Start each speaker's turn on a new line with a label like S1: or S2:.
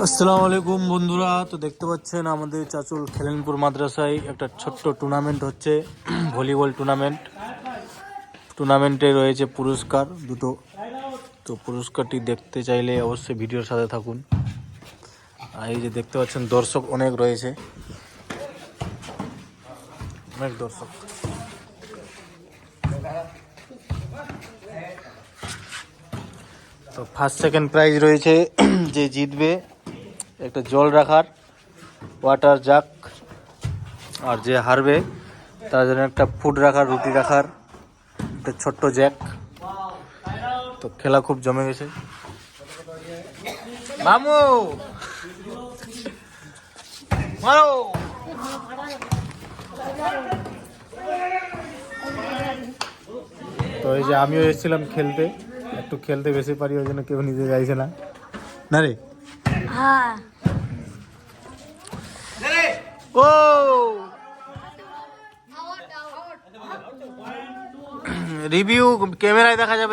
S1: আসসালামু আলাইকুম বন্ধুরা। তো দেখতে পাচ্ছেন আমাদের চাচুল খেলেনপুর মাদ্রাসায় একটা ছোট্ট টুর্নামেন্ট হচ্ছে, ভলিবল টুর্নামেন্টে রয়েছে পুরস্কার দুটো। তো পুরস্কারটি দেখতে চাইলে অবশ্যই ভিডিওর সাথে থাকুন। আর এই যে দেখতে পাচ্ছেন দর্শক অনেক রয়েছে, অনেক দর্শক। তো ফার্স্ট সেকেন্ড প্রাইজ রয়েছে, যে জিতবে একটা জল রাখার ওয়াটার জাগ, আর যে হারবে তার জন্য একটা ফুড রাখার, রুটি রাখার একটা ছোট্ট জ্যাক। তো খেলা খুব জমে গেছে। মামু মারো। তো এই যে আমিও এসেছিলাম খেলতে, একটু খেলতে বেশি পারি, ওই জন্য কেউ নিতে চাইছে না। না রে,
S2: হ্যাঁ
S1: ও রিভিউ ক্যামেরায় দেখা যাবে।